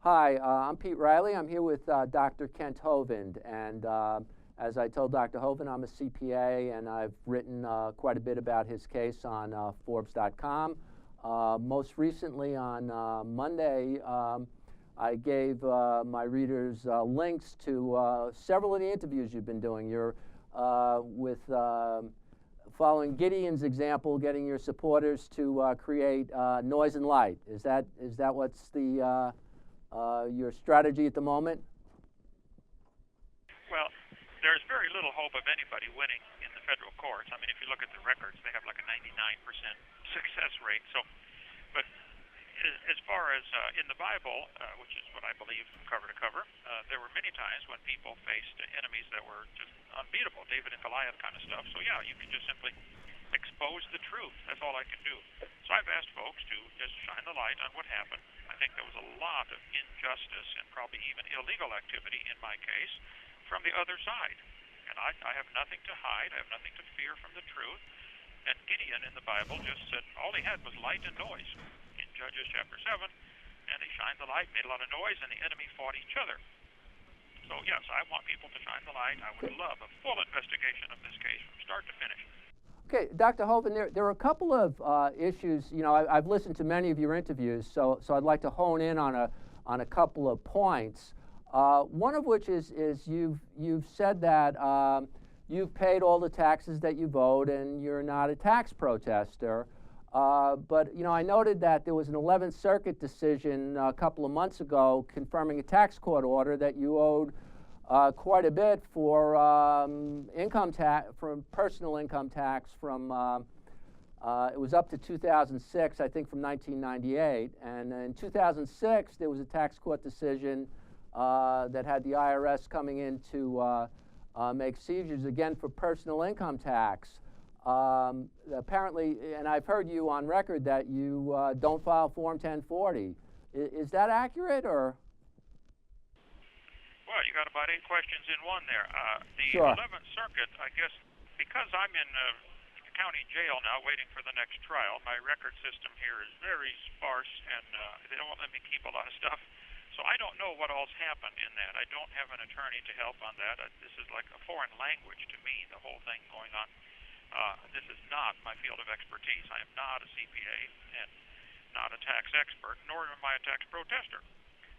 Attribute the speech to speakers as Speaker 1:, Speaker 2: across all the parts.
Speaker 1: Hi, I'm Pete Reilly. I'm here with Dr. Kent Hovind, and as I told Dr. Hovind, I'm a CPA, and I've written quite a bit about his case on Forbes.com. Most recently on Monday, I gave my readers links to several of the interviews you've been doing. You're with following Gideon's example, getting your supporters to create noise and light. Is that what's the your strategy at the moment?
Speaker 2: Well, there's very little hope of anybody winning in the federal courts. I mean, if you look at the records, they have like a 99% success rate. So, but as far as in the Bible, which is what I believe from cover to cover, there were many times when people faced enemies that were just unbeatable, David and Goliath kind of stuff. So yeah, you can just simply expose the truth. That's all I can do. So I've asked folks to just shine the light on what happened. I think there was a lot of injustice and probably even illegal activity in my case from the other side. And I have nothing to hide. I have nothing to fear from the truth. And Gideon in the Bible just said all he had was light and noise in Judges chapter 7. And he shined the light, made a lot of noise, and the enemy fought each other. So yes, I want people to shine the light. I would love a full investigation of this case from start to finish.
Speaker 1: Okay, Dr. Hovind, there are a couple of issues. You know, I've listened to many of your interviews, so I'd like to hone in on a couple of points. One of which is you've said that you've paid all the taxes that you vote, and you're not a tax protester. But you know, I noted that there was an 11th Circuit decision a couple of months ago confirming a tax court order that you owed quite a bit for income tax, from personal income tax from it was up to 2006, I think, from 1998, and in 2006 there was a tax court decision that had the IRS coming in to make seizures again for personal income tax. Apparently, and I've heard you on record that you don't file Form 1040. Is that accurate, or?
Speaker 2: Well, you got about 8 questions in one there. The
Speaker 1: Sure.
Speaker 2: 11th Circuit, I guess, because I'm in the county jail now waiting for the next trial, my record system here is very sparse, and they don't let me keep a lot of stuff. So I don't know what all's happened in that. I don't have an attorney to help on that. This is like a foreign language to me, the whole thing going on. This is not my field of expertise. I am not a CPA and not a tax expert, nor am I a tax protester.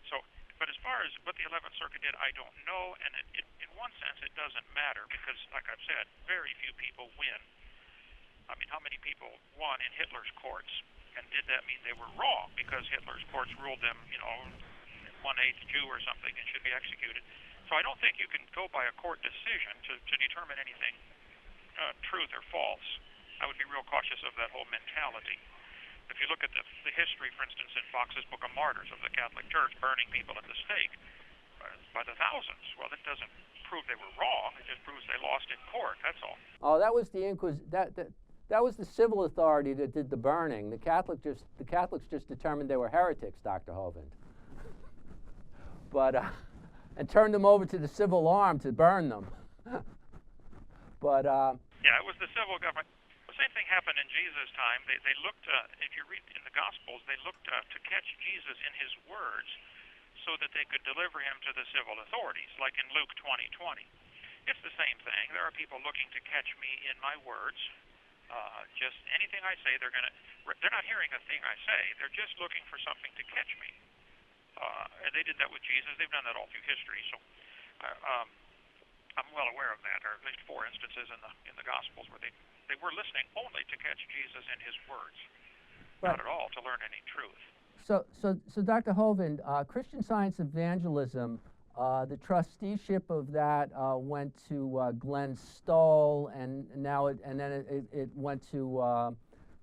Speaker 2: So, but as far as what the 11th Circuit did, I don't know, and in one sense it doesn't matter because, like I've said, very few people win. I mean, how many people won in Hitler's courts, and did that mean they were wrong because Hitler's courts ruled them, you know, 1/8 Jew or something and should be executed? So I don't think you can go by a court decision to determine anything truth or false. I would be real cautious of that whole mentality. If you look at the history, for instance, in Fox's Book of Martyrs of the Catholic Church burning people at the stake by the thousands, well, that doesn't prove they were wrong. It just proves they lost in court. That's all.
Speaker 1: Oh, that was the that was the civil authority that did the burning. The Catholics just determined they were heretics, Dr. Hovind. But and turned them over to the civil arm to burn them. But
Speaker 2: yeah, it was the civil government. The same thing happened in Jesus' time. They looked, if you read in the Gospels, they looked to catch Jesus in his words so that they could deliver him to the civil authorities, like in Luke 20:20. It's the same thing. There are people looking to catch me in my words. Just anything I say, they're not hearing a thing I say. They're just looking for something to catch me. And they did that with Jesus. They've done that all through history. So I'm well aware of that. There are at least 4 instances in the Gospels where they were listening only to catch Jesus in his words,
Speaker 1: right.
Speaker 2: Not at all to learn any truth.
Speaker 1: So Dr. Hovind, Christian Science Evangelism, the trusteeship of that went to Glenn Stoll, and then it went to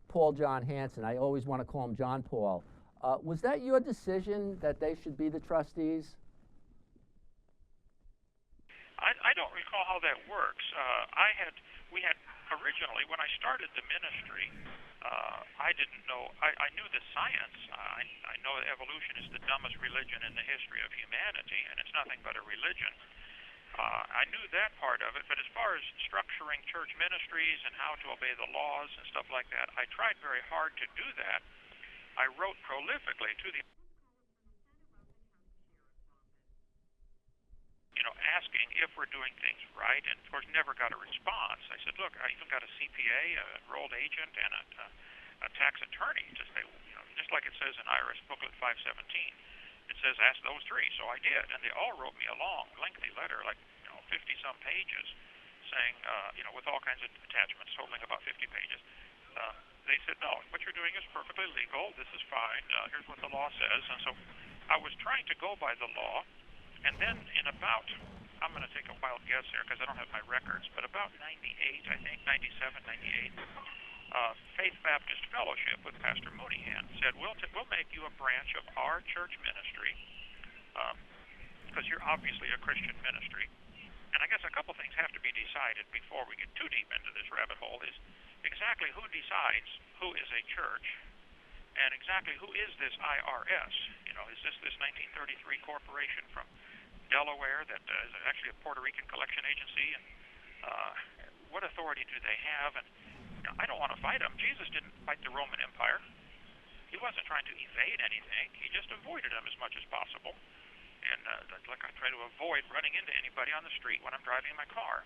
Speaker 1: Paul John Hansen. I always want to call him John Paul. Was that your decision that they should be the trustees?
Speaker 2: I don't recall how that works. We had originally, when I started the ministry, I didn't know. I knew the science. I know that evolution is the dumbest religion in the history of humanity, and it's nothing but a religion. I knew that part of it, but as far as structuring church ministries and how to obey the laws and stuff like that, I tried very hard to do that. I wrote prolifically to the asking if we're doing things right, and of course never got a response. I said, look, I even got a CPA, enrolled agent, and a tax attorney to say, just like it says in IRS booklet 517, it says ask those three. So I did, and they all wrote me a long, lengthy letter, like 50-some pages, saying, with all kinds of attachments, totaling about 50 pages. They said, no, what you're doing is perfectly legal. This is fine. Here's what the law says. And so I was trying to go by the law. And then in about, I'm going to take a wild guess here because I don't have my records, but about 98, I think, 97, 98, Faith Baptist Fellowship with Pastor Mooneyhan said, we'll make you a branch of our church ministry because you're obviously a Christian ministry. And I guess a couple things have to be decided before we get too deep into this rabbit hole is exactly who decides who is a church and exactly who is this IRS. Is this 1933 corporation from Delaware that is actually a Puerto Rican collection agency? And what authority do they have? And I don't want to fight them. Jesus didn't fight the Roman Empire. He wasn't trying to evade anything. He just avoided them as much as possible. And like I try to avoid running into anybody on the street when I'm driving my car.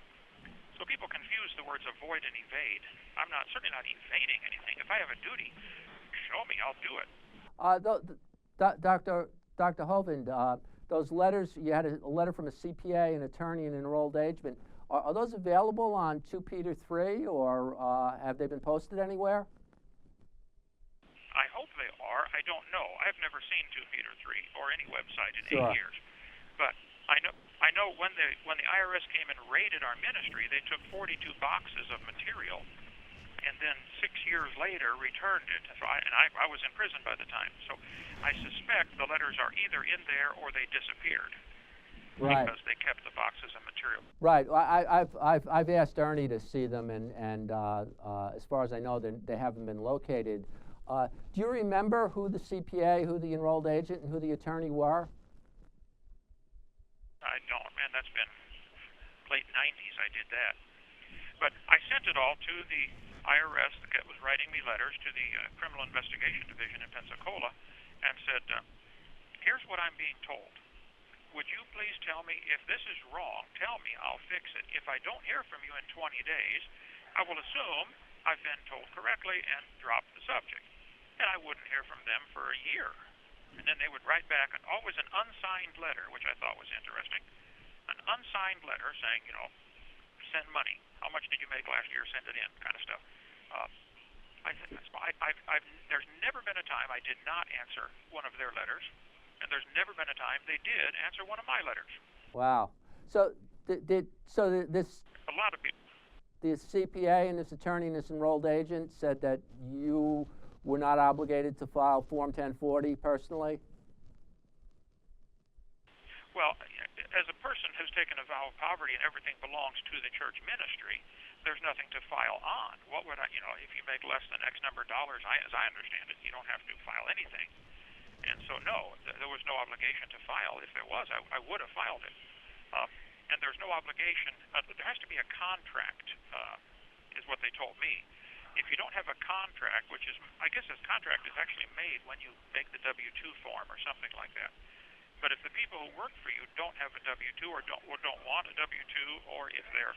Speaker 2: So people confuse the words avoid and evade. I'm certainly not evading anything. If I have a duty, show me, I'll do it.
Speaker 1: Dr. Hovind, those letters, you had a letter from a CPA, an attorney, and an enrolled agent. Are those available on 2 Peter 3, or have they been posted anywhere?
Speaker 2: I hope they are. I don't know. I've never seen 2 Peter 3 or any website in
Speaker 1: Sure.
Speaker 2: 8 years. But I know when the IRS came and raided our ministry, they took 42 boxes of material, and then 6 years later returned it. So I was in prison by the time. So I suspect the letters are either in there or they disappeared. Right. Because they kept the boxes of material.
Speaker 1: Right. I've asked Ernie to see them, and as far as I know, they haven't been located. Do you remember who the CPA, who the enrolled agent, and who the attorney were?
Speaker 2: I don't, man. That's been late 90s I did that. But I sent it all to the IRS that was writing me letters, to the Criminal Investigation Division in Pensacola, and said, here's what I'm being told. Would you please tell me if this is wrong? Tell me, I'll fix it. If I don't hear from you in 20 days, I will assume I've been told correctly and drop the subject. And I wouldn't hear from them for a year. And then they would write back, and always an unsigned letter, which I thought was interesting. An unsigned letter saying, send money. How much did you make last year? Send it in, kind of stuff. There's never been a time I did not answer one of their letters, and there's never been a time they did answer one of my letters.
Speaker 1: Wow. So this
Speaker 2: a lot of people.
Speaker 1: The CPA and this attorney and this enrolled agent said that you were not obligated to file Form 1040 personally?
Speaker 2: Well, as a person who's taken a vow of poverty and everything belongs to the church ministry, there's nothing to file on. What would I, if you make less than X number of dollars, as I understand it, you don't have to file anything. And so, no, there was no obligation to file. If there was, I would have filed it. And there's no obligation. There has to be a contract, is what they told me. If you don't have a contract, which is, I guess this contract is actually made when you make the W-2 form or something like that. But if the people who work for you don't have a W-2 or don't want a W-2, or if they're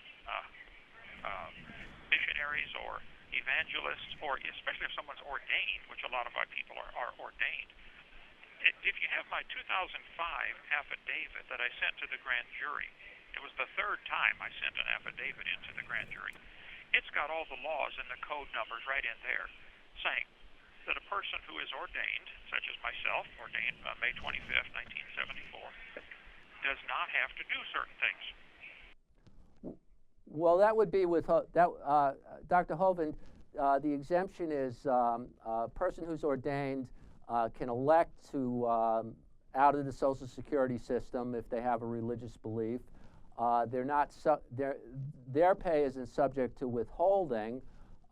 Speaker 2: missionaries or evangelists, or especially if someone's ordained, which a lot of our people are ordained, if you have my 2005 affidavit that I sent to the grand jury, it was the third time I sent an affidavit into the grand jury. It's got all the laws and the code numbers right in there saying that a person who is ordained, such as myself, ordained May 25th, 1974, does not have to do certain things.
Speaker 1: Well, that would be with Dr. Hovind. The exemption is a person who's ordained can elect to out of the Social Security system if they have a religious belief. Their pay isn't subject to withholding,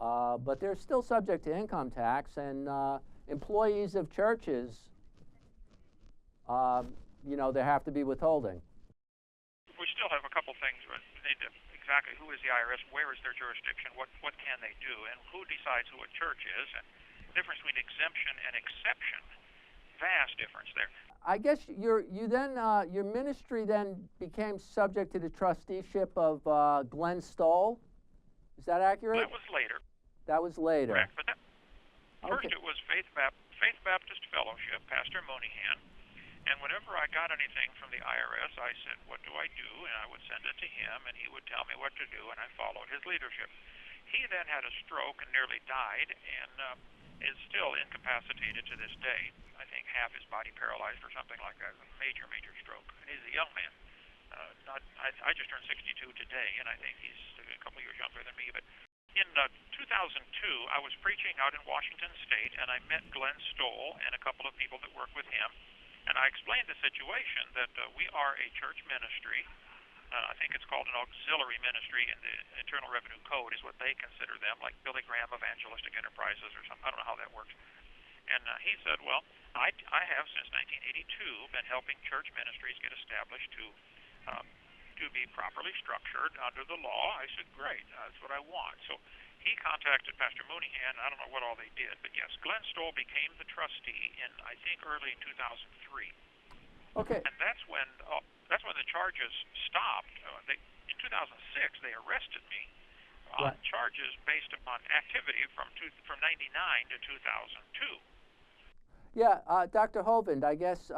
Speaker 1: but they're still subject to income tax. And employees of churches, there have to be withholding.
Speaker 2: We still have a couple things. We need to exactly who is the IRS, where is their jurisdiction, what can they do, and who decides who a church is, and the difference between exemption and exception. vast difference there.
Speaker 1: I guess your ministry then became subject to the trusteeship of Glenn Stoll. Is that accurate?
Speaker 2: That was later.
Speaker 1: That was later.
Speaker 2: Correct. But first
Speaker 1: Okay.
Speaker 2: it was Faith Baptist Fellowship, Pastor Mooneyhan. And whenever I got anything from the IRS, I said, what do I do? And I would send it to him, and he would tell me what to do, and I followed his leadership. He then had a stroke and nearly died, and is still incapacitated to this day. I think half his body paralyzed or something like that. A major, major stroke. And he's a young man. I just turned 62 today, and I think he's a couple of years younger than me. But in 2002, I was preaching out in Washington State, and I met Glenn Stoll and a couple of people that work with him. And I explained the situation that we are a church ministry. I think it's called an auxiliary ministry in the Internal Revenue Code is what they consider them, like Billy Graham Evangelistic Enterprises or something. I don't know how that works. And he said, well, I have since 1982 been helping church ministries get established to be properly structured under the law. I said, great, that's what I want. So he contacted Pastor Mooneyhan. I don't know what all they did, but yes, Glenn Stoll became the trustee in, I think, early 2003.
Speaker 1: Okay.
Speaker 2: And that's when the charges stopped. In 2006, they arrested me on
Speaker 1: Right.
Speaker 2: charges based upon activity from 99 to 2002.
Speaker 1: Yeah, Dr. Hovind, I guess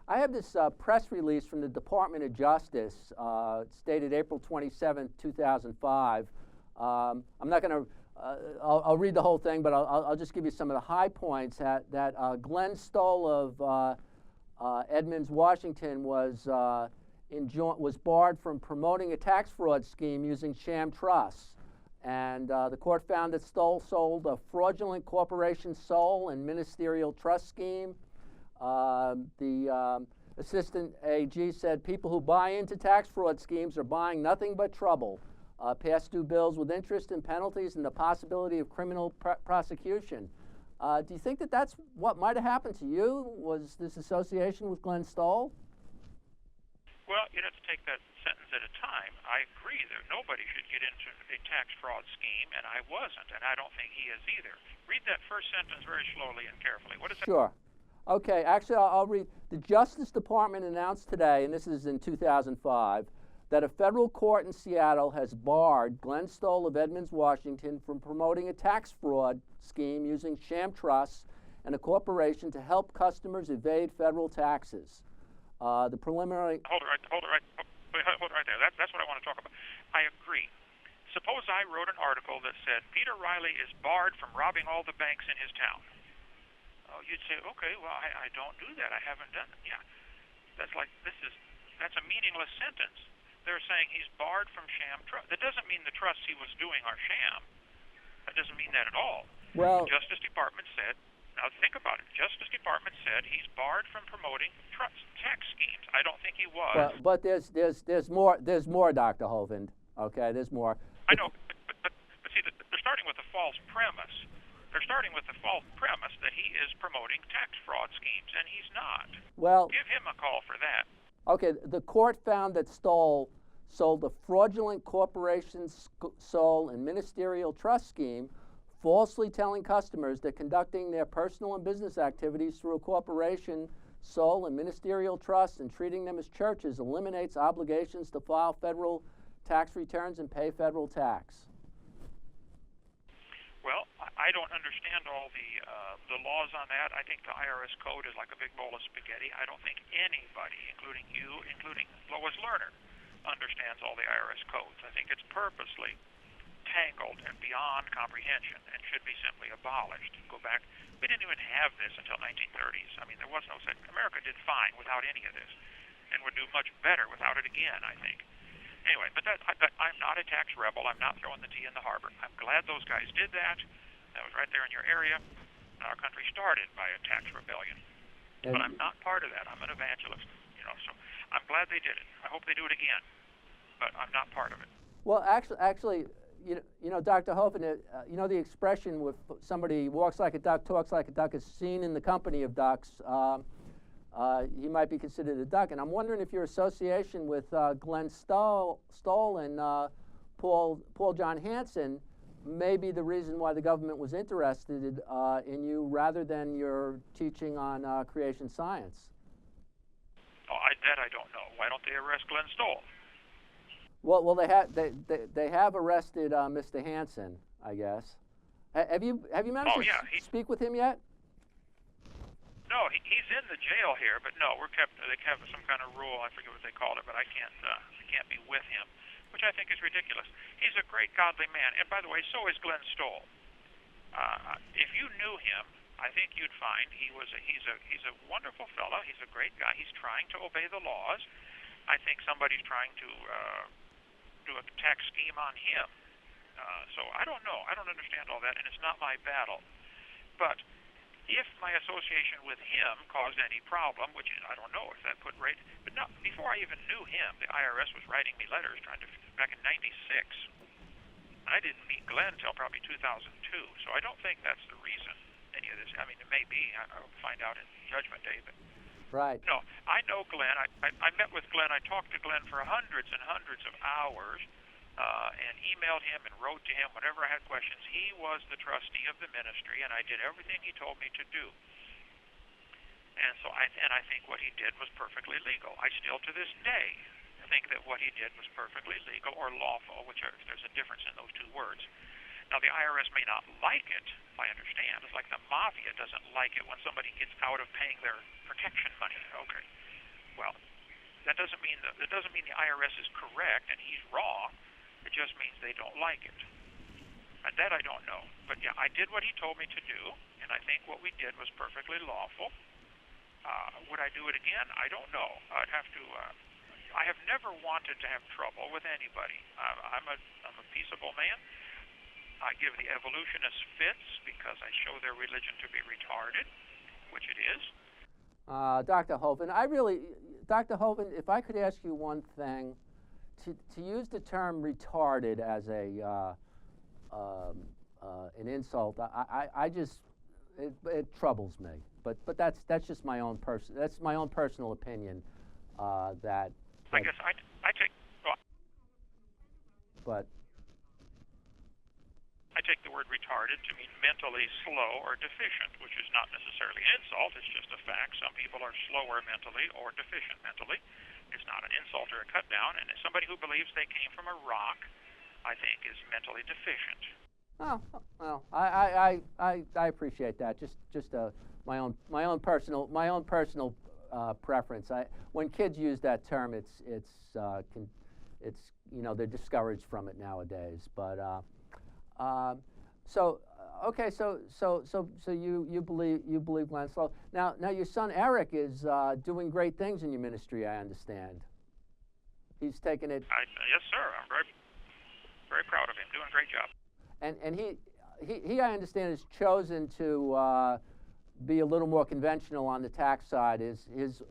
Speaker 1: I have this press release from the Department of Justice, stated April 27, 2005. I'm not going to, I'll read the whole thing, but I'll just give you some of the high points that Glenn Stoll of Edmonds, Washington was barred from promoting a tax fraud scheme using sham trusts. And the court found that Stoll sold a fraudulent corporation sole and ministerial trust scheme. The assistant AG said people who buy into tax fraud schemes are buying nothing but trouble, past due bills with interest and penalties, and the possibility of criminal prosecution. Do you think that that's what might have happened to you? Was this association with Glenn Stoll?
Speaker 2: Well, you'd have to take that sentence at a time. I agree that nobody should get into a tax fraud scheme, and I wasn't, and I don't think he is either. Read that first sentence very slowly and carefully. What is that?
Speaker 1: Sure. Okay, actually, I'll read. The Justice Department announced today, and this is in 2005, that a federal court in Seattle has barred Glenn Stoll of Edmonds, Washington, from promoting a tax fraud scheme using sham trusts and a corporation to help customers evade federal taxes. The preliminary...
Speaker 2: Hold it right there. That's what I want to talk about. I agree. Suppose I wrote an article that said, Peter Reilly is barred from robbing all the banks in his town. Oh, you'd say, okay, well, I don't do that. I haven't done it. Yeah. That's a meaningless sentence. They're saying he's barred from sham trust. That doesn't mean the trusts he was doing are sham. That doesn't mean that at all.
Speaker 1: Well,
Speaker 2: the Justice Department said, now think about it. Justice Department said he's barred from promoting tax schemes. I don't think he was.
Speaker 1: But there's more, Dr. Hovind. Okay, there's more.
Speaker 2: I know, but see, they're starting with a false premise. They're starting with the false premise that he is promoting tax fraud schemes, and he's not.
Speaker 1: Well,
Speaker 2: give him a call for that.
Speaker 1: Okay, the court found that Stoll sold a fraudulent corporation sole and ministerial trust scheme, falsely telling customers that conducting their personal and business activities through a corporation, sole, and ministerial trust and treating them as churches eliminates obligations to file federal tax returns and pay federal tax.
Speaker 2: Well, I don't understand all the laws on that. I think the IRS code is like a big bowl of spaghetti. I don't think anybody, including you, including Lois Lerner, understands all the IRS codes. I think it's purposely tangled and beyond comprehension and should be simply abolished. Go back. We didn't even have this until 1930s. I mean, there was no such. America did fine without any of this and would do much better without it again, I think. Anyway, but I'm not a tax rebel. I'm not throwing the tea in the harbor. I'm glad those guys did that. That was right there in your area. Our country started by a tax rebellion. But I'm not part of that. I'm an evangelist, so I'm glad they did it. I hope they do it again. But I'm not part of it.
Speaker 1: Well, actually, Dr. Hovind, the expression with somebody walks like a duck, talks like a duck is seen in the company of ducks. He might be considered a duck. And I'm wondering if your association with Glenn Stoll and Paul John Hansen maybe the reason why the government was interested in you rather than your teaching on creation science.
Speaker 2: Oh, that I don't know. Why don't they arrest Glenn Stoll?
Speaker 1: Well, they have arrested Mr. Hansen, I guess. Have you managed to speak with him yet?
Speaker 2: No, he's in the jail here, but no, they have some kind of rule. I forget what they called it, but I can't be with him, which I think is ridiculous. He's a great, godly man, and by the way, so is Glenn Stoll. If you knew him, I think you'd find he's a wonderful fellow. He's a great guy. He's trying to obey the laws. I think somebody's trying to do a tax scheme on him. So I don't know. I don't understand all that, and it's not my battle. But if my association with him caused any problem, which I don't know if that put right, but not before I even knew him, the IRS was writing me letters back in '96. I didn't meet Glenn until probably 2002, so I don't think that's the reason. Any of this, I mean, it may be. I'll find out in Judgment Day, but
Speaker 1: right.
Speaker 2: No, I know Glenn. I met with Glenn. I talked to Glenn for hundreds and hundreds of hours. And emailed him and wrote to him whenever I had questions. He was the trustee of the ministry, and I did everything he told me to do. And so I think what he did was perfectly legal. I still, to this day, think that what he did was perfectly legal or lawful, there's a difference in those two words. Now, the IRS may not like it, I understand. It's like the mafia doesn't like it when somebody gets out of paying their protection money. Okay. Well, that doesn't mean the IRS is correct and he's wrong. It just means they don't like it. And that I don't know. But yeah, I did what he told me to do, and I think what we did was perfectly lawful. Would I do it again? I don't know. I'd have to. I have never wanted to have trouble with anybody. I'm a peaceable man. I give the evolutionists fits because I show their religion to be retarded, which it is.
Speaker 1: Dr. Hovind, Dr. Hovind, if I could ask you one thing. To use the term retarded as an insult, it troubles me. But that's just my own personal opinion. I
Speaker 2: guess I take. Well,
Speaker 1: but
Speaker 2: I take the word retarded to mean mentally slow or deficient, which is not necessarily an insult. It's just a fact. Some people are slower mentally or deficient mentally. It's not an insult or a cut down, and somebody who believes they came from a rock, I think, is mentally deficient.
Speaker 1: Oh well, I appreciate that. Just my own personal preference. When kids use that term, it's they're discouraged from it nowadays. But so you believe Glenn Stoll. Now your son Eric is doing great things in your ministry, I understand. He's taken it.
Speaker 2: Yes, sir. I'm very proud of him. Doing a great job.
Speaker 1: And he I understand has chosen to be a little more conventional on the tax side.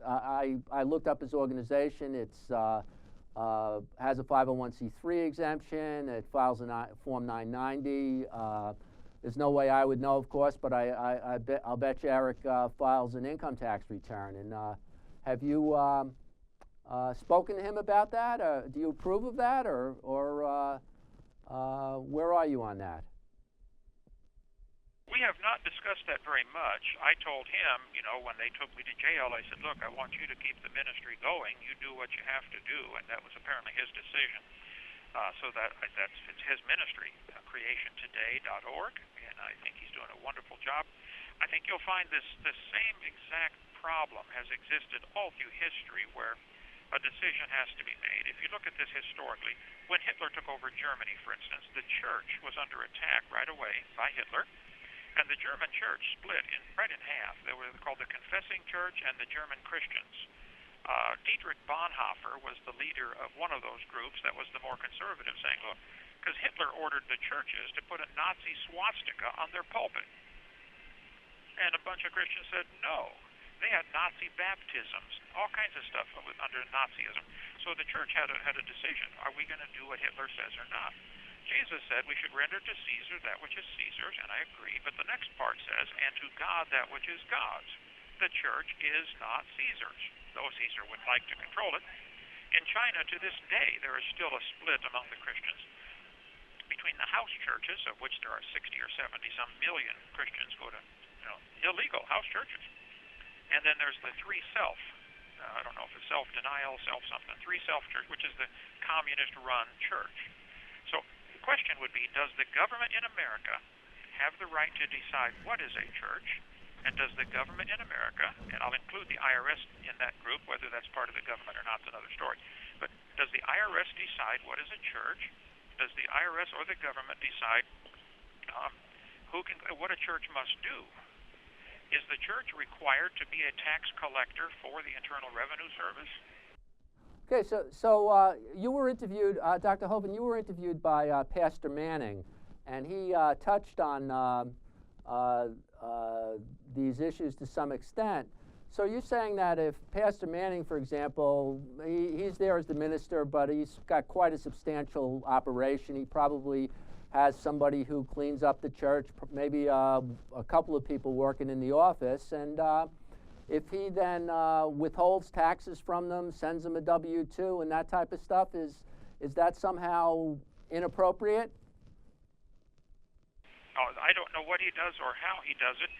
Speaker 1: I looked up his organization. It's has a 501c3 exemption. It files a Form 990. There's no way I would know, of course, but I'll bet you Eric files an income tax return. And have you spoken to him about that? Do you approve of that, or where are you on that?
Speaker 2: We have not discussed that very much. I told him, when they took me to jail, I said, look, I want you to keep the ministry going. You do what you have to do, and that was apparently his decision. So it's his ministry, creationtoday.org, and I think he's doing a wonderful job. I think you'll find this same exact problem has existed all through history where a decision has to be made. If you look at this historically, when Hitler took over Germany, for instance, the church was under attack right away by Hitler, and the German church split right in half. They were called the Confessing Church and the German Christians. Dietrich Bonhoeffer was the leader of one of those groups that was the more conservative, saying, look, because Hitler ordered the churches to put a Nazi swastika on their pulpit. And a bunch of Christians said no. They had Nazi baptisms, all kinds of stuff under Nazism. So the church had a decision. Are we going to do what Hitler says or not? Jesus said we should render to Caesar that which is Caesar's, and I agree. But the next part says, and to God that which is God's. The church is not Caesar's, though Caesar would like to control it. In China, to this day, there is still a split among the Christians between the house churches, of which there are 60 or 70 some million Christians go to illegal house churches. And then there's the three self. I don't know if it's self-denial, self-something. Three self church, which is the communist-run church. So the question would be, does the government in America have the right to decide what is a church? And does the government in America, and I'll include the IRS in that group, whether that's part of the government or not is another story, but does the IRS decide what is a church? Does the IRS or the government decide what a church must do? Is the church required to be a tax collector for the Internal Revenue Service?
Speaker 1: Okay, so you were interviewed, Dr. Hovind, you were interviewed by Pastor Manning, and he touched on these issues to some extent. So you're saying that if Pastor Manning, for example, he's there as the minister, but he's got quite a substantial operation. He probably has somebody who cleans up the church, maybe a couple of people working in the office, and if he then withholds taxes from them, sends them a W-2 and that type of stuff, is that somehow inappropriate?
Speaker 2: I don't know what he does or how he does it.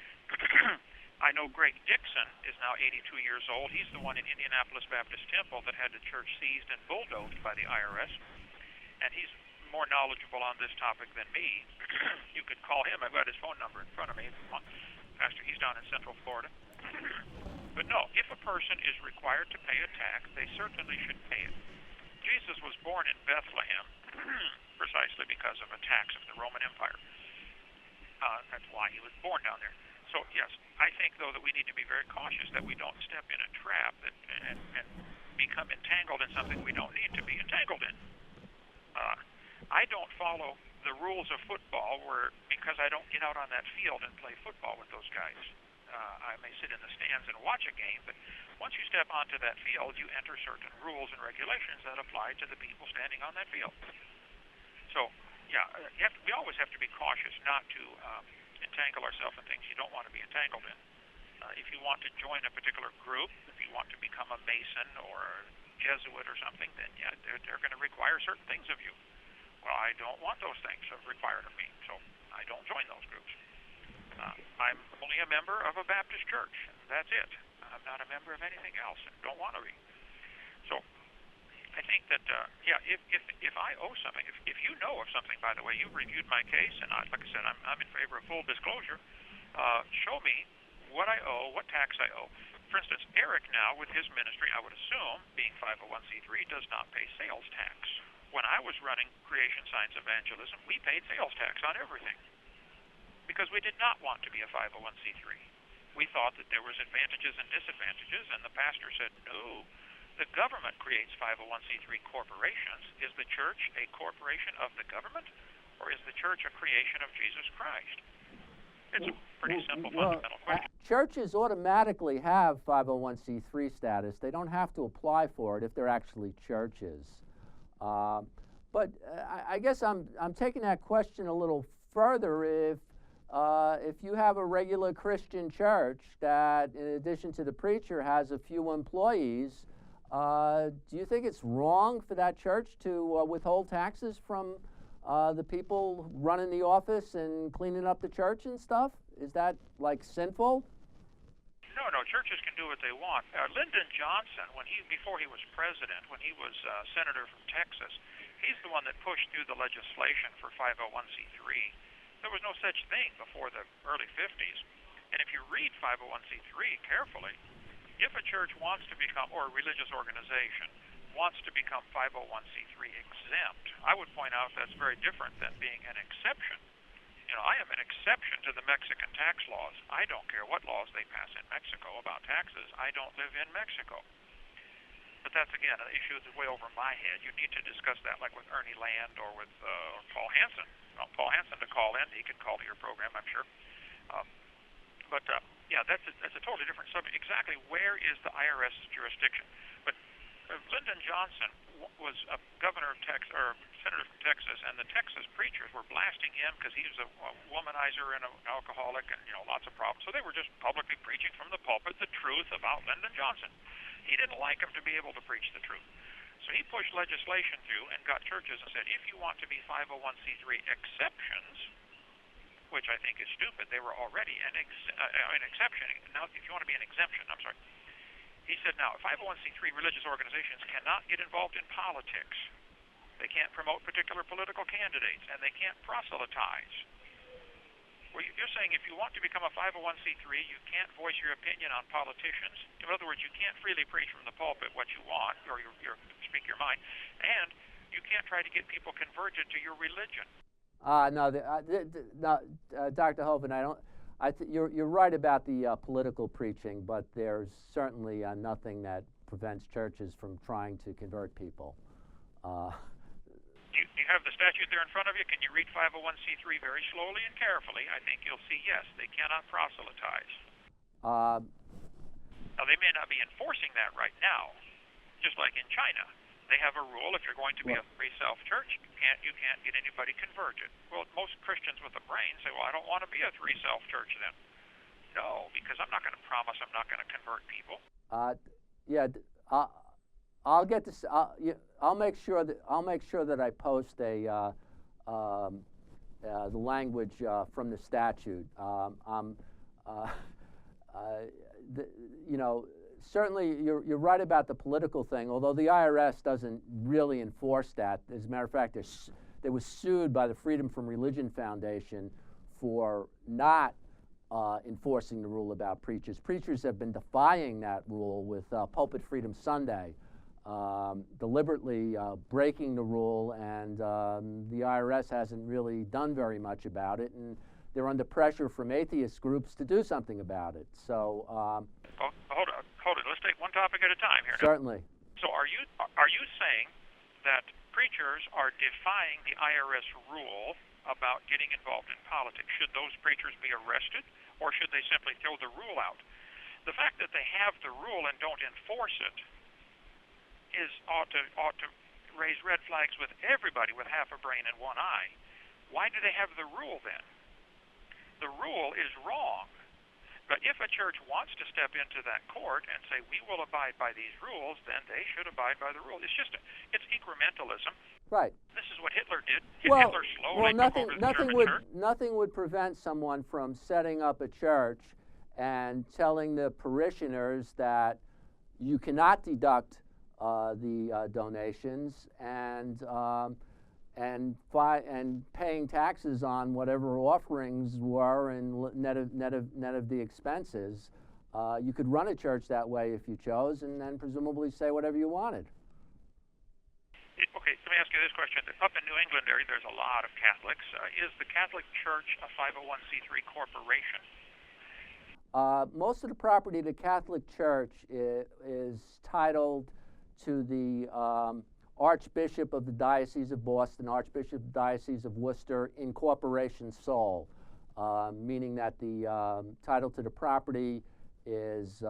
Speaker 2: I know Greg Dixon is now 82 years old. He's the one in Indianapolis Baptist Temple that had the church seized and bulldozed by the IRS. And he's more knowledgeable on this topic than me. You could call him. I've got his phone number in front of me. Pastor, he's down in Central Florida. But no, if a person is required to pay a tax, they certainly should pay it. Jesus was born in Bethlehem precisely because of a tax of the Roman Empire. That's why he was born down there. So, yes, I think, though, that we need to be very cautious that we don't step in a trap and become entangled in something we don't need to be entangled in. I don't follow the rules of football because I don't get out on that field and play football with those guys. I may sit in the stands and watch a game, but once you step onto that field, you enter certain rules and regulations that apply to the people standing on that field. So, yeah, we always have to be cautious not to entangle ourselves in things you don't want to be entangled in. If you want to join a particular group, if you want to become a Mason or a Jesuit or something, then yeah, they're going to require certain things of you. Well, I don't want those things required of me, so I don't join those groups. I'm only a member of a Baptist church, and that's it. I'm not a member of anything else and don't want to be. So I think that, if I owe something, if you know of something, by the way, you've reviewed my case, and like I said, I'm in favor of full disclosure. Show me what I owe, what tax I owe. For instance, Eric now, with his ministry, I would assume, being 501c3, does not pay sales tax. When I was running Creation Science Evangelism, we paid sales tax on everything because we did not want to be a 501c3. We thought that there was advantages and disadvantages, and the pastor said, no, the government creates 501c3 corporations. Is the church a corporation of the government, or is the church a creation of Jesus Christ? It's a pretty simple, fundamental question.
Speaker 1: Churches automatically have 501c3 status. They don't have to apply for it if they're actually churches. But I guess I'm taking that question a little further. If you have a regular Christian church that, in addition to the preacher, has a few employees, do you think it's wrong for that church to withhold taxes from the people running the office and cleaning up the church and stuff? Is that, like, sinful?
Speaker 2: No, churches can do what they want. Lyndon Johnson, before he was president, when he was senator from Texas, he's the one that pushed through the legislation for 501c3. There was no such thing before the early 50s. And if you read 501c3 carefully, if a church wants to become, or a religious organization wants to become 501c3 exempt, I would point out that's very different than being an exception. I am an exception to the Mexican tax laws. I don't care what laws they pass in Mexico about taxes. I don't live in Mexico. But that's, again, an issue that's way over my head. You need to discuss that like with Ernie Land or with Paul Hansen. Well, Paul Hansen to call in. He can call to your program, I'm sure. That's a totally different subject. Exactly where is the IRS's jurisdiction? But Lyndon Johnson was a governor of Texas, or senator from Texas, and the Texas preachers were blasting him because he was a womanizer and an alcoholic and, lots of problems. So they were just publicly preaching from the pulpit the truth about Lyndon Johnson. He didn't like him to be able to preach the truth. So he pushed legislation through and got churches and said, if you want to be 501c3 exceptions, which I think is stupid, they were already an exception. Now, if you want to be an exemption, I'm sorry. He said, now, 501c3 religious organizations cannot get involved in politics. They can't promote particular political candidates, and they can't proselytize. Well, you're saying if you want to become a 501c3, you can't voice your opinion on politicians. In other words, you can't freely preach from the pulpit what you want, or speak your mind, and you can't try to get people converted to your religion.
Speaker 1: No, Dr. Hovind, you're right about the political preaching, but there's certainly nothing that prevents churches from trying to convert people.
Speaker 2: Do you have the statute there in front of you? Can you read 501c3 very slowly and carefully? I think you'll see, yes, they cannot proselytize. Now, they may not be enforcing that right now, just like in China. They have a rule, if you're going to be a free self-church, you can't get anybody converted. Well, most Christians with a brain say, well, I don't want to be a free self-church then. No, because I'm not going to promise I'm not going to convert people.
Speaker 1: I'll get this. I'll make sure that I post the language from the statute. Certainly, you're right about the political thing. Although the IRS doesn't really enforce that. As a matter of fact, they was sued by the Freedom from Religion Foundation for not enforcing the rule about preachers. Preachers have been defying that rule with Pulpit Freedom Sunday. Deliberately breaking the rule, and the IRS hasn't really done very much about it, and they're under pressure from atheist groups to do something about it. So,
Speaker 2: hold it. Let's take one topic at a time here.
Speaker 1: Certainly.
Speaker 2: So, are you saying that preachers are defying the IRS rule about getting involved in politics? Should those preachers be arrested, or should they simply throw the rule out? The fact that they have the rule and don't enforce it ought to raise red flags with everybody with half a brain and one eye. Why do they have the rule then? The rule is wrong. But if a church wants to step into that court and say, we will abide by these rules, then they should abide by the rule. It's incrementalism.
Speaker 1: Right.
Speaker 2: This is what Hitler did.
Speaker 1: Hitler
Speaker 2: slowly took over the German church.
Speaker 1: Nothing would prevent someone from setting up a church and telling the parishioners that you cannot deduct the donations and paying taxes on whatever offerings were and net of the expenses. You could run a church that way if you chose, and then presumably say whatever you wanted.
Speaker 2: Okay, let me ask you this question. Up in New England area, there's a lot of Catholics. Is the Catholic Church a 501c3 corporation?
Speaker 1: Most of the property of the Catholic Church is titled to the Archbishop of the Diocese of Boston, Archbishop of the Diocese of Worcester, in corporation sole, meaning that the title to the property is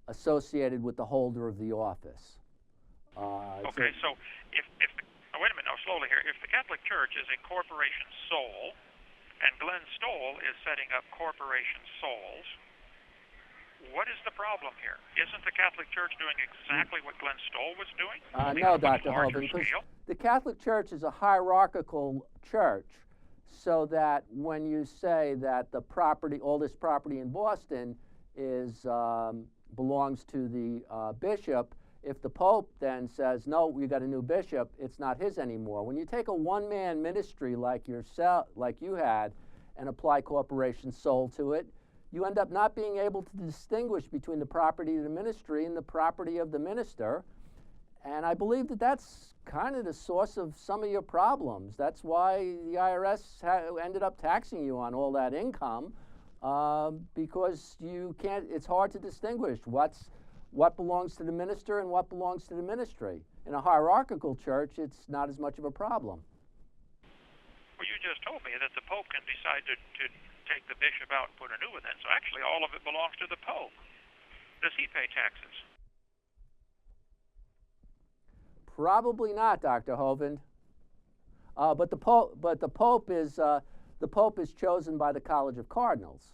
Speaker 1: associated with the holder of the office.
Speaker 2: Okay, so if wait a minute, now slowly here. If the Catholic Church is a corporation sole, and Glenn Stoll is setting up corporation soles, what is the problem here? Isn't the Catholic Church doing exactly what Glenn Stoll was doing?
Speaker 1: No, Dr. Hovind, because the Catholic Church is a hierarchical church, so that when you say that the property, all this property in Boston is belongs to the bishop, if the Pope then says, no, we got a new bishop, it's not his anymore. When you take a one-man ministry like yourself, like you had, and apply corporation sole to it, you end up not being able to distinguish between the property of the ministry and the property of the minister. And I believe that that's kind of the source of some of your problems. That's why the IRS ended up taxing you on all that income, because you can't, it's hard to distinguish what belongs to the minister and what belongs to the ministry. In a hierarchical church, it's not as much of a problem.
Speaker 2: Well, you just told me that the Pope can decide to take the bishop out and put a new one in, so actually all of it belongs to the Pope. Does he pay taxes?
Speaker 1: Probably not, Dr. Hovind. But the Pope is chosen by the College of Cardinals.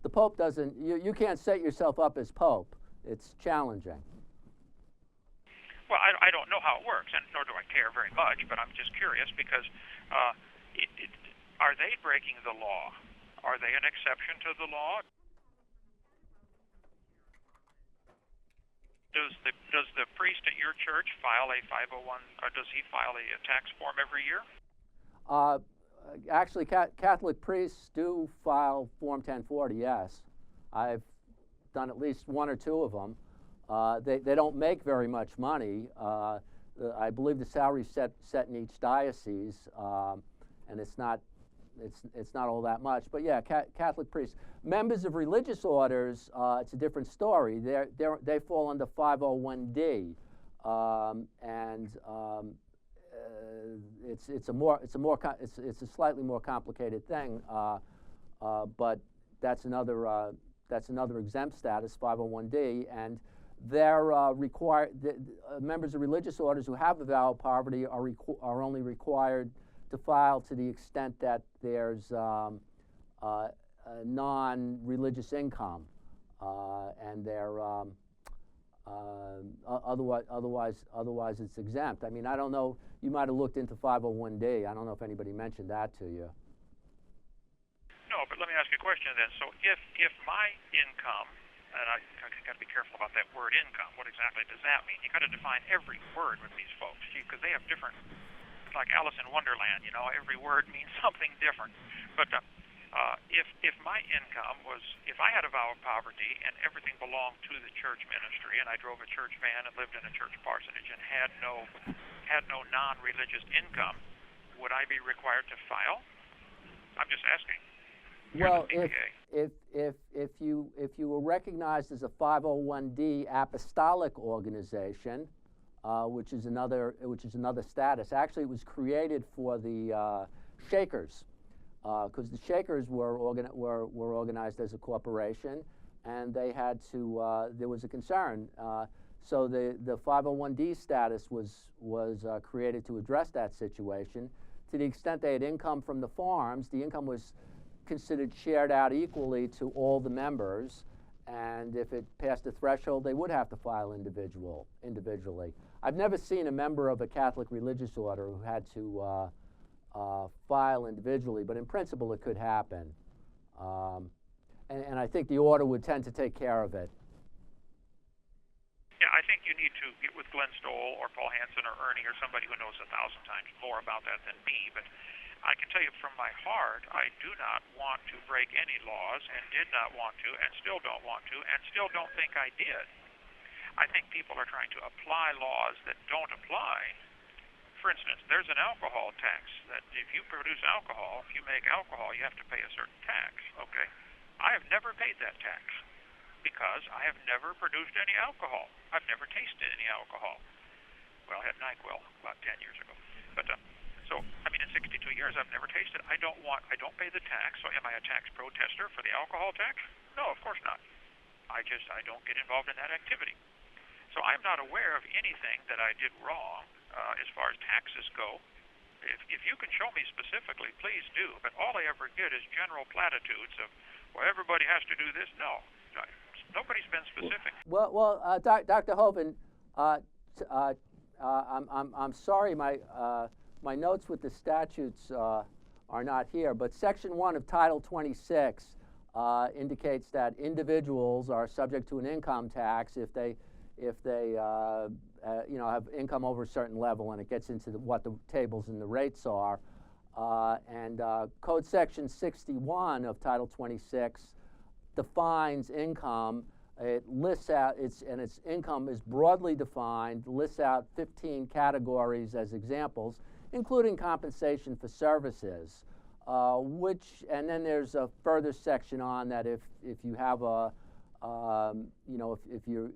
Speaker 1: The Pope doesn't. You can't set yourself up as Pope. It's challenging.
Speaker 2: Well, I don't know how it works, and nor do I care very much, but I'm just curious because uh, are they breaking the law? Are they an exception to the law? Does the priest at your church file a 501, or does he file a tax form every year?
Speaker 1: Actually, Catholic priests do file Form 1040, yes. I've done at least one or two of them. They don't make very much money. I believe the salary's set in each diocese, and it's not all that much. But yeah, Catholic priests. Members of religious orders, it's a different story. They fall under 501D, it's a slightly more complicated thing. But that's another exempt status, 501D, and they're members of religious orders who have avowed poverty are only required to file to the extent that there's non-religious income, and they're otherwise it's exempt. I mean, I don't know. You might have looked into 501D. I don't know if anybody mentioned that to you.
Speaker 2: No, but let me ask you a question then. So if my income, and I got to be careful about that word income. What exactly does that mean? You got to define every word with these folks, because they have different. It's like Alice in Wonderland, you know. Every word means something different. But if my income was, if I had a vow of poverty and everything belonged to the church ministry, and I drove a church van and lived in a church parsonage and had no non-religious income, would I be required to file? I'm just asking.
Speaker 1: Well, if you were recognized as a 501D apostolic organization, which is another status. Actually, it was created for the Shakers, because the Shakers were organized as a corporation, and they had to. There was a concern, so the 501D status was created to address that situation. To the extent they had income from the farms, the income was considered shared out equally to all the members, and if it passed the threshold, they would have to file individually. I've never seen a member of a Catholic religious order who had to file individually, but in principle it could happen. And I think the order would tend to take care of it.
Speaker 2: Yeah, I think you need to get with Glenn Stoll or Paul Hansen or Ernie or somebody who knows 1,000 times more about that than me, but I can tell you from my heart, I do not want to break any laws, and did not want to, and still don't want to, and still don't think I did. I think people are trying to apply laws that don't apply. For instance, there's an alcohol tax that if you produce alcohol, if you make alcohol, you have to pay a certain tax, okay? I have never paid that tax because I have never produced any alcohol. I've never tasted any alcohol. Well, I had NyQuil about 10 years ago. But so, I mean, in 62 years, I've never tasted. I don't pay the tax. So am I a tax protester for the alcohol tax? No, of course not. I don't get involved in that activity. So I'm not aware of anything that I did wrong as far as taxes go. If you can show me specifically, please do. But all I ever get is general platitudes of, well, everybody has to do this. No, nobody's been specific.
Speaker 1: Well, Dr. Hovind, I'm sorry, my notes with the statutes are not here, but Section 1 of Title 26 indicates that individuals are subject to an income tax if they have income over a certain level, and it gets into what the tables and the rates are. And Code Section 61 of Title 26 defines income. It lists out its income is broadly defined, lists out 15 categories as examples, including compensation for services. And then there's a further section on that if you have a if you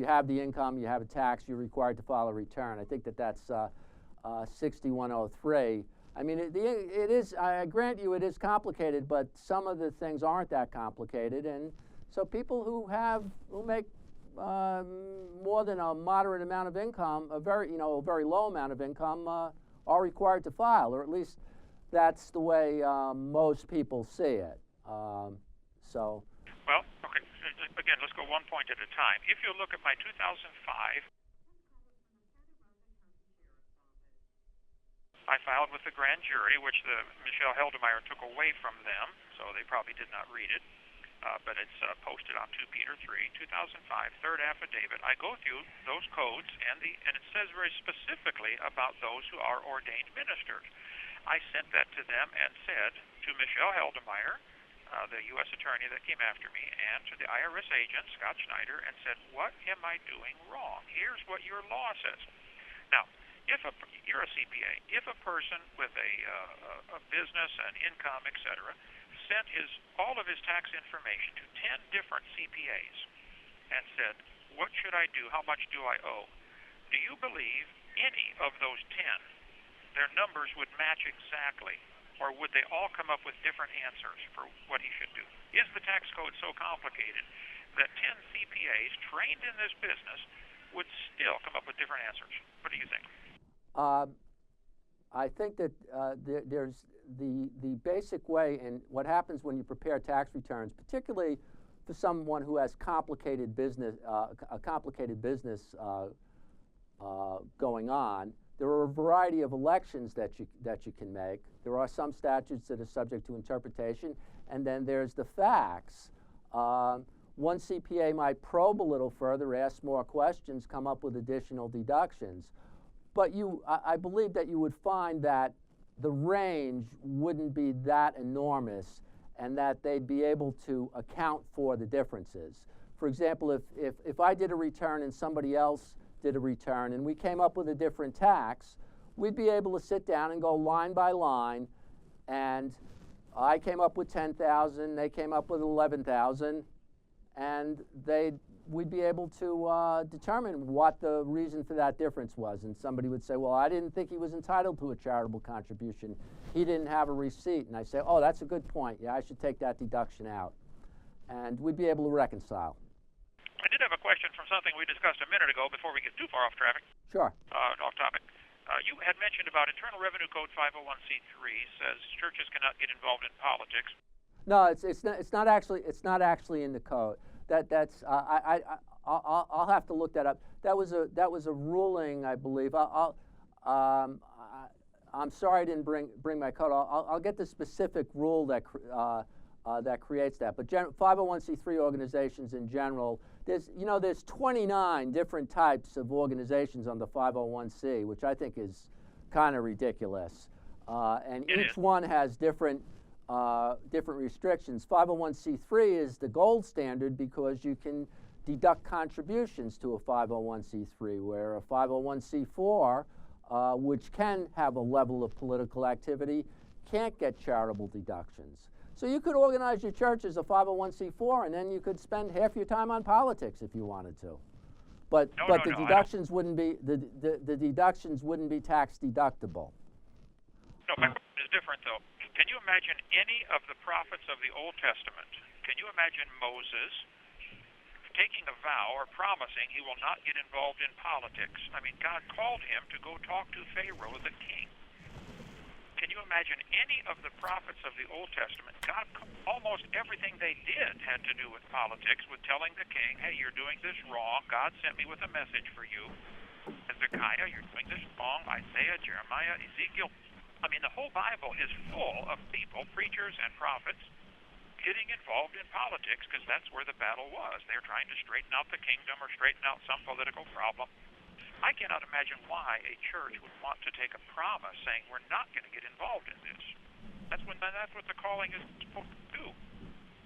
Speaker 1: have the income, you have a tax, you're required to file a return. I think that's 6103. I mean, it is. I grant you, it is complicated, but some of the things aren't that complicated, and so people who make more than a moderate amount of income, a very low amount of income, are required to file, or at least that's the way most people see it.
Speaker 2: Well, okay. Again, let's go one point at a time. If you look at my 2005 I filed with the grand jury, which Michelle Heldemeyer took away from them, so they probably did not read it. But it's posted on 2 Peter 3, 2005, third affidavit. I go through those codes, and it says very specifically about those who are ordained ministers. I sent that to them and said to Michelle Heldemeyer, the U.S. attorney that came after me, and to the IRS agent, Scott Schneider, and said, what am I doing wrong? Here's what your law says. Now, you're a CPA. If a person with a business, an income, etc., sent all of his tax information to 10 different CPAs and said, what should I do? How much do I owe? Do you believe any of those 10, their numbers would match exactly, or would they all come up with different answers for what he should do? Is the tax code so complicated that 10 CPAs trained in this business would still come up with different answers? What do you think?
Speaker 1: I think that there's the basic way, and what happens when you prepare tax returns, particularly for someone who has complicated business, going on. There are a variety of elections that you can make. There are some statutes that are subject to interpretation, and then there's the facts. One CPA might probe a little further, ask more questions, come up with additional deductions. But I believe that you would find that the range wouldn't be that enormous, and that they'd be able to account for the differences. For example, if I did a return and somebody else did a return and we came up with a different tax, we'd be able to sit down and go line by line, and I came up with $10,000, they came up with $11,000, and we'd be able to determine what the reason for that difference was. And somebody would say, well, I didn't think he was entitled to a charitable contribution. He didn't have a receipt. And I say, oh, that's a good point. Yeah, I should take that deduction out. And we'd be able to reconcile.
Speaker 2: I did have a question from something we discussed a minute ago before we get too far off traffic.
Speaker 1: Sure.
Speaker 2: Off topic. You had mentioned about Internal Revenue Code 501c3 says churches cannot get involved in politics.
Speaker 1: No, it's not actually in the code. I'll have to look that up. That was a ruling, I believe. I'm sorry I didn't bring my code. I'll get the specific rule that creates that. But 501c3 organizations in general, there's 29 different types of organizations on the 501c, which I think is kind of ridiculous. And each one has different restrictions. 501c3 is the gold standard because you can deduct contributions to a 501c3, where a 501c4, which can have a level of political activity, can't get charitable deductions. So you could organize your church as a 501c4, and then you could spend half your time on politics if you wanted to. But the deductions wouldn't be the deductions wouldn't be tax deductible.
Speaker 2: No, my question is different though. Can you imagine any of the prophets of the Old Testament? Can you imagine Moses taking a vow or promising he will not get involved in politics? I mean, God called him to go talk to Pharaoh, the king. Can you imagine any of the prophets of the Old Testament? God, almost everything they did had to do with politics, with telling the king, hey, you're doing this wrong. God sent me with a message for you. Hezekiah, you're doing this wrong. Isaiah, Jeremiah, Ezekiel. I mean, the whole Bible is full of people, preachers and prophets, getting involved in politics because that's where the battle was. They're trying to straighten out the kingdom or straighten out some political problem. I cannot imagine why a church would want to take a promise saying we're not going to get involved in this. That's what the calling is supposed to do.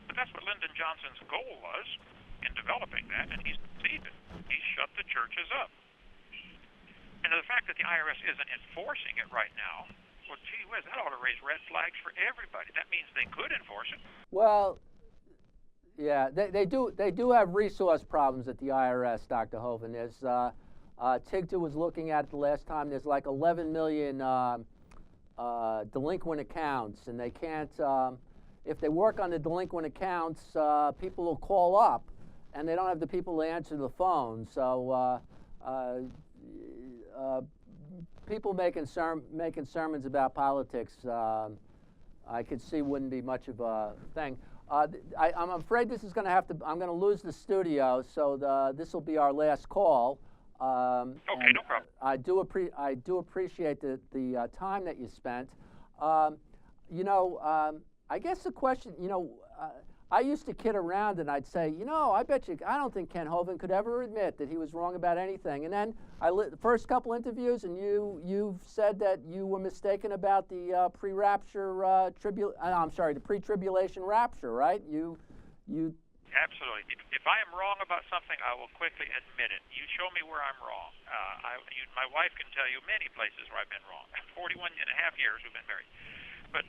Speaker 2: But that's what Lyndon Johnson's goal was in developing that, and he's succeeded. He's shut the churches up. And the fact that the IRS isn't enforcing it right now, well, gee whiz, that ought to raise red flags for everybody. That means they could enforce it.
Speaker 1: Well, yeah, they do have resource problems at the IRS, Dr. Hovind. There's Tigta was looking at it the last time. There's like 11 million delinquent accounts, and they can't. If they work on the delinquent accounts, people will call up, and they don't have the people to answer the phone. So people making sermons about politics, I could see wouldn't be much of a thing. I'm afraid this is going to I'm going to lose the studio, so this will be our last call.
Speaker 2: Okay, no problem.
Speaker 1: I do appreciate the time that you spent. Um, I guess the question, I used to kid around and I'd say, I bet you, I don't think Kent Hovind could ever admit that he was wrong about anything. And then the first couple interviews, and you've said that you were mistaken about the pre-rapture the pre-tribulation rapture, right? You.
Speaker 2: Absolutely. If I am wrong about something, I will quickly admit it. You show me where I'm wrong. My wife can tell you many places where I've been wrong. 41 and a half years we've been married. But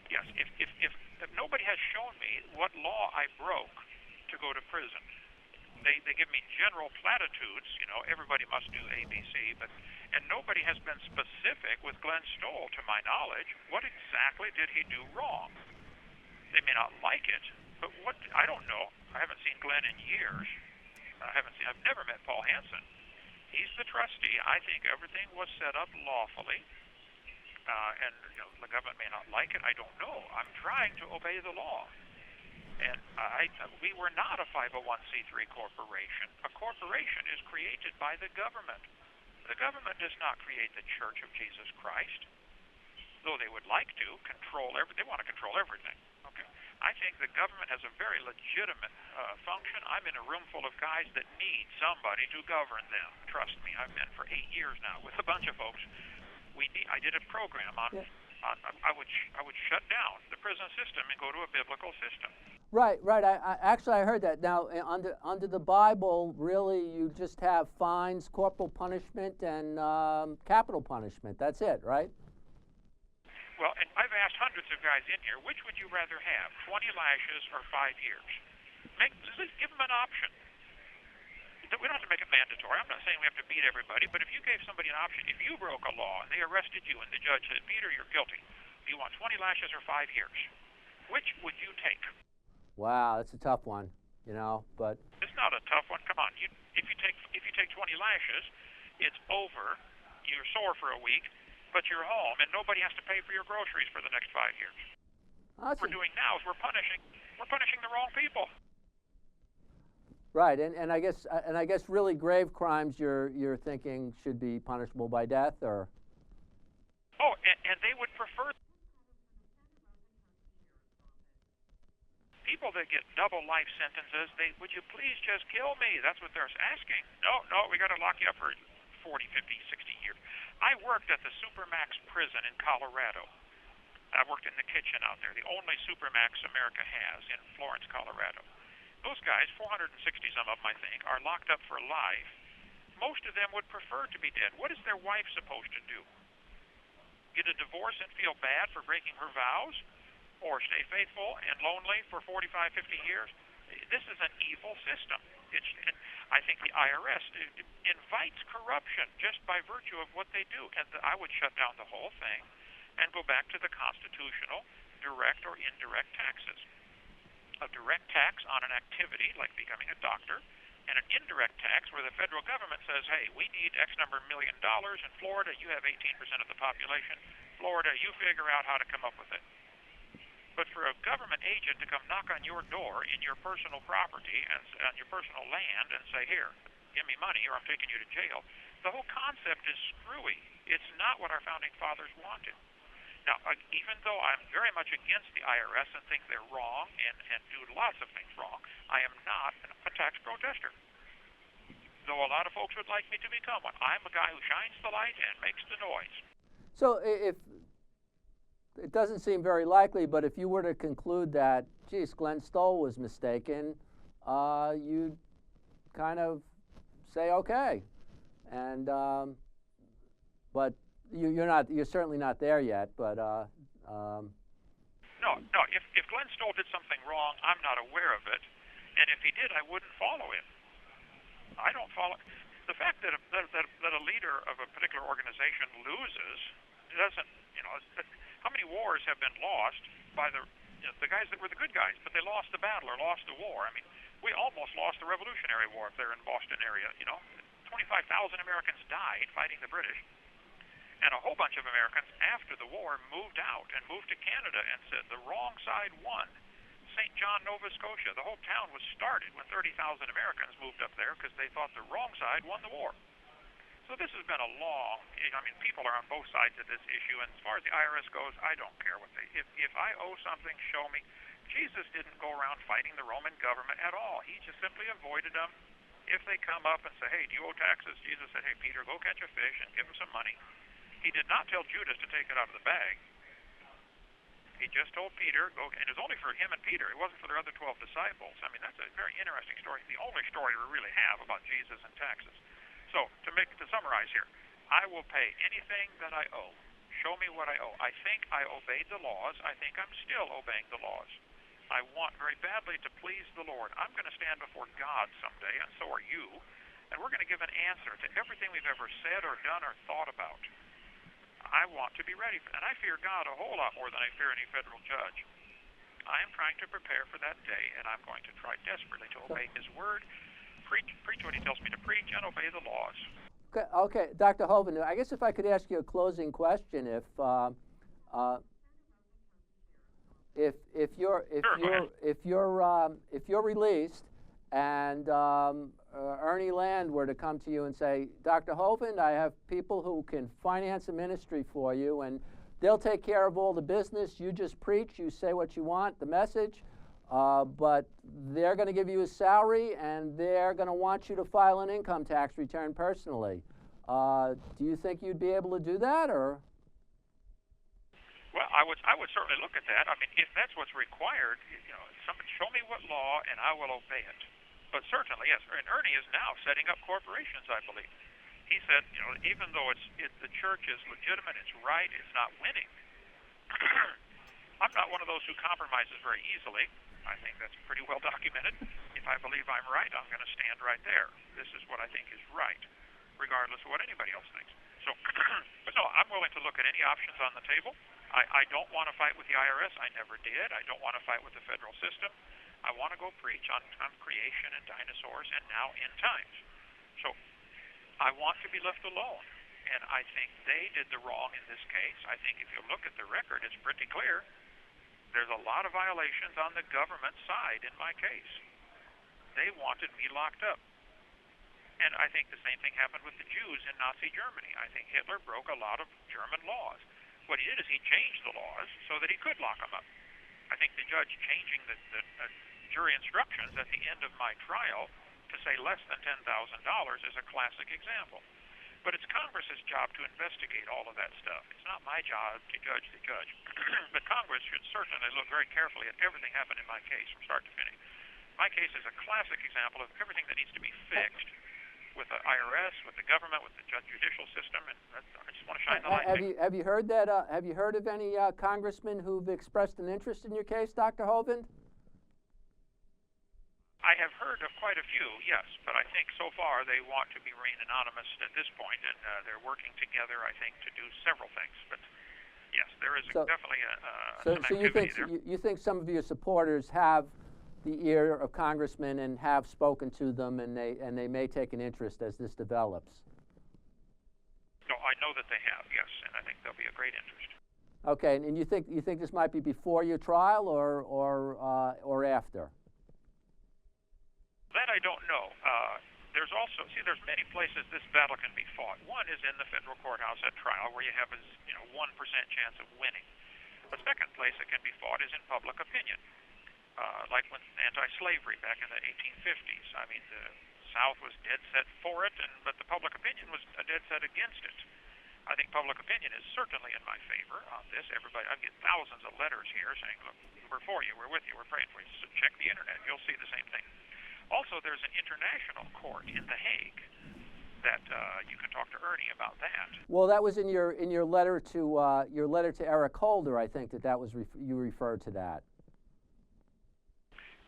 Speaker 2: yes, if nobody has shown me what law I broke to go to prison, they give me general platitudes. Everybody must do ABC, and nobody has been specific with Glenn Stoll, to my knowledge. What exactly did he do wrong? They may not like it, but I don't know. I haven't seen Glenn in years. I've never met Paul Hansen. He's the trustee. I think everything was set up lawfully, and the government may not like it. I don't know. I'm trying to obey the law, and we were not a 501c3 corporation. A corporation is created by the government. The government does not create the Church of Jesus Christ, though they would like to control everything. They want to control everything. Okay. I think the government has a very legitimate function. I'm in a room full of guys that need somebody to govern them. Trust me, I've been for 8 years now with a bunch of folks. I did a program on. I would shut down the prison system and go to a biblical system.
Speaker 1: Right. I heard that. Now, under the Bible, really, you just have fines, corporal punishment, and capital punishment. That's it, right?
Speaker 2: Well, and I've asked hundreds of guys in here, which would you rather have, 20 lashes or 5 years? Give them an option. We don't have to make it mandatory. I'm not saying we have to beat everybody, but if you gave somebody an option, if you broke a law and they arrested you and the judge said, Peter, you're guilty, do you want 20 lashes or 5 years? Which would you take?
Speaker 1: Wow, that's a tough one, but...
Speaker 2: It's not a tough one. Come on. If you take 20 lashes, it's over. You're sore for a week, but you're home, and nobody has to pay for your groceries for the next 5 years. What we're doing now is we're punishing the wrong people.
Speaker 1: Right, and I guess really grave crimes you're thinking should be punishable by death, or?
Speaker 2: Oh, and they would prefer people that get double life sentences. Would you please just kill me? That's what they're asking. No, we got to lock you up for 40, 50, 60 years. I worked at the Supermax prison in Colorado. I worked in the kitchen out there, the only Supermax America has in Florence, Colorado. Those guys, 460 some of them, I think, are locked up for life. Most of them would prefer to be dead. What is their wife supposed to do? Get a divorce and feel bad for breaking her vows? Or stay faithful and lonely for 45, 50 years? This is an evil system. I think the IRS invites corruption just by virtue of what they do. And I would shut down the whole thing and go back to the constitutional direct or indirect taxes. A direct tax on an activity like becoming a doctor, and an indirect tax where the federal government says, hey, we need X number $1 million. In Florida, you have 18% of the population. Florida, you figure out how to come up with it. But for a government agent to come knock on your door in your personal property and on your personal land and say, here, give me money or I'm taking you to jail, the whole concept is screwy. It's not what our founding fathers wanted. Now, even though I'm very much against the IRS and think they're wrong and do lots of things wrong, I am not a tax protester. Though a lot of folks would like me to become one. I'm a guy who shines the light and makes the noise.
Speaker 1: So if it doesn't seem very likely, but if you were to conclude that, geez, Glenn Stoll was mistaken, you'd kind of say, okay. And but you're certainly not there yet, but
Speaker 2: No, if Glenn Stoll did something wrong, I'm not aware of it, and if he did, I wouldn't follow him. I don't follow. The fact that a leader of a particular organization loses doesn't, how many wars have been lost by the guys that were the good guys, but they lost the battle or lost the war? I mean, we almost lost the Revolutionary War up there in Boston area, 25,000 Americans died fighting the British. And a whole bunch of Americans after the war moved out and moved to Canada and said the wrong side won. St. John, Nova Scotia, the whole town was started when 30,000 Americans moved up there because they thought the wrong side won the war. So this has been a long, I mean, people are on both sides of this issue, and as far as the IRS goes, I don't care what they, if I owe something, show me. Jesus didn't go around fighting the Roman government at all. He just simply avoided them. If they come up and say, hey, do you owe taxes? Jesus said, hey, Peter, go catch a fish and give him some money. He did not tell Judas to take it out of the bag. He just told Peter, go, and it was only for him and Peter. It wasn't for the other 12 disciples. I mean, that's a very interesting story. The only story we really have about Jesus and taxes. So, to summarize here, I will pay anything that I owe. Show me what I owe. I think I obeyed the laws. I think I'm still obeying the laws. I want very badly to please the Lord. I'm going to stand before God someday, and so are you, and we're going to give an answer to everything we've ever said or done or thought about. I want to be ready for that. And I fear God a whole lot more than I fear any federal judge. I am trying to prepare for that day, and I'm going to try desperately to obey His word, preach what He tells me to preach, and obey the laws.
Speaker 1: Okay, Dr. Hovind, I guess if I could ask you a closing question, if you're released and Ernie Land were to come to you and say, Dr. Hovind, I have people who can finance a ministry for you, and they'll take care of all the business. You just preach, you say what you want, the message, but they're going to give you a salary, and they're going to want you to file an income tax return personally. Do you think you'd be able to do that, or?
Speaker 2: Well, I would certainly look at that. I mean, if that's what's required, somebody show me what law, and I will obey it. But certainly, yes. And Ernie is now setting up corporations, I believe. He said, even though the church is legitimate, it's right, it's not winning. I'm not one of those who compromises very easily. I think that's pretty well documented. If I believe I'm right, I'm going to stand right there. This is what I think is right, regardless of what anybody else thinks. So, but no, I'm willing to look at any options on the table. I don't want to fight with the IRS. I never did. I don't want to fight with the federal system. I want to go preach on creation and dinosaurs and now end times. So I want to be left alone. And I think they did the wrong in this case. I think if you look at the record, it's pretty clear. There's a lot of violations on the government side in my case. They wanted me locked up. And I think the same thing happened with the Jews in Nazi Germany. I think Hitler broke a lot of German laws. What he did is he changed the laws so that he could lock them up. I think the judge changing the jury instructions at the end of my trial to say less than $10,000 is a classic example. But it's Congress's job to investigate all of that stuff. It's not my job to judge the judge. But Congress should certainly look very carefully at everything happened in my case from start to finish. My case is a classic example of everything that needs to be fixed with the IRS, with the government, with the judicial system, and I just want to shine the light.
Speaker 1: Have you heard that? Have you heard of any congressmen who've expressed an interest in your case, Dr. Hovind?
Speaker 2: I have heard of quite a few, yes, but I think so far they want to remain anonymous at this point, and they're working together, I think, to do several things. But yes, there is definitely some activity there.
Speaker 1: You think some of your supporters have the ear of congressmen and have spoken to them, and they may take an interest as this develops?
Speaker 2: No, I know that they have, yes, and I think there'll be a great interest.
Speaker 1: Okay, and you think this might be before your trial or after?
Speaker 2: That I don't know. There's also, there's many places this battle can be fought. One is in the federal courthouse at trial, where you have a 1% chance of winning. The second place it can be fought is in public opinion. Like when anti-slavery back in the 1850s. I mean, the South was dead set for it, but the public opinion was dead set against it. I think public opinion is certainly in my favor on this. I get thousands of letters here saying, look, we're for you, we're with you, we're praying for you. So check the internet, you'll see the same thing. Also, there's an international court in The Hague that you can talk to Ernie about that.
Speaker 1: Well, that was in your letter to Eric Holder, I think that was you referred to that.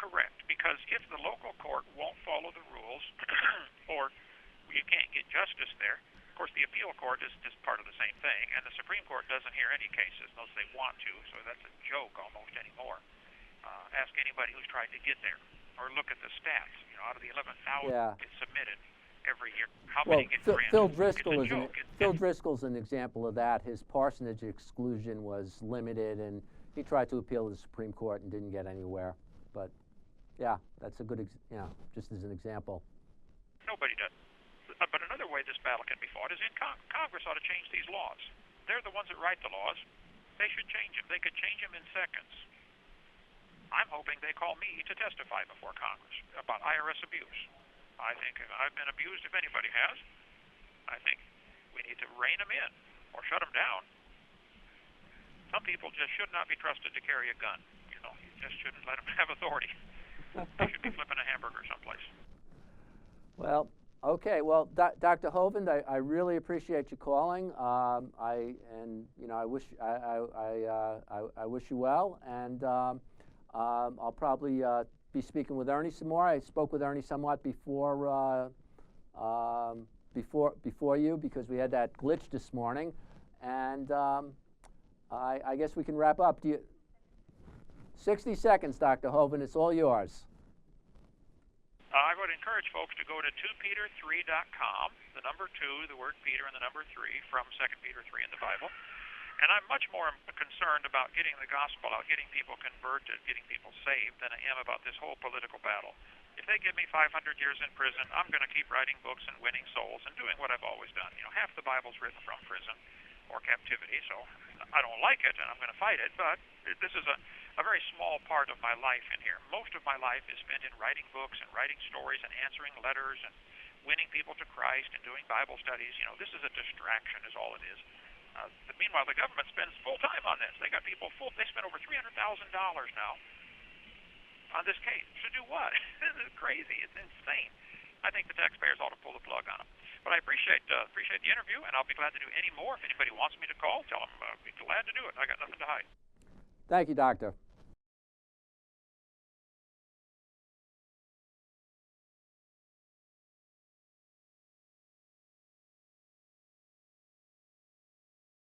Speaker 2: Correct, because if the local court won't follow the rules, or you can't get justice there, of course the appeal court is just part of the same thing, and the Supreme Court doesn't hear any cases unless they want to, so that's a joke almost anymore. Ask anybody who's tried to get there, or look at the stats. Out of the 11,000 get submitted every year, how many get granted?
Speaker 1: Phil Driscoll's an example of that. His parsonage exclusion was limited, and he tried to appeal to the Supreme Court and didn't get anywhere. But yeah, that's a good, just as an example.
Speaker 2: Nobody does. But another way this battle can be fought is in Congress ought to change these laws. They're the ones that write the laws. They should change them. They could change them in seconds. I'm hoping they call me to testify before Congress about IRS abuse. I think I've been abused if anybody has. I think we need to rein them in or shut them down. Some people just should not be trusted to carry a gun. You know, you just shouldn't let them have authority. They should be flipping a hamburger someplace.
Speaker 1: Well, okay. Well, Dr. Hovind, I really appreciate you calling. I wish you well, and I'll probably be speaking with Ernie some more. I spoke with Ernie somewhat before you because we had that glitch this morning, and I guess we can wrap up. 60 seconds, Dr. Hovind. It's all yours.
Speaker 2: I would encourage folks to go to 2Peter3.com, the number 2, the word Peter, and the number 3 from 2 Peter 3 in the Bible. And I'm much more concerned about getting the gospel out, getting people converted, getting people saved, than I am about this whole political battle. If they give me 500 years in prison, I'm going to keep writing books and winning souls and doing what I've always done. You know, half the Bible's written from prison or captivity, so I don't like it, and I'm going to fight it, but this is a very small part of my life in here. Most of my life is spent in writing books and writing stories and answering letters and winning people to Christ and doing Bible studies. You know, this is a distraction is all it is. Meanwhile, the government spends full time on this. They got people they spend over $300,000 now on this case. To do what? This is crazy. It's insane. I think the taxpayers ought to pull the plug on them. But I appreciate the interview, and I'll be glad to do any more. If anybody wants me to call, tell them I'll be glad to do it. I got nothing to hide.
Speaker 1: Thank you, Doctor.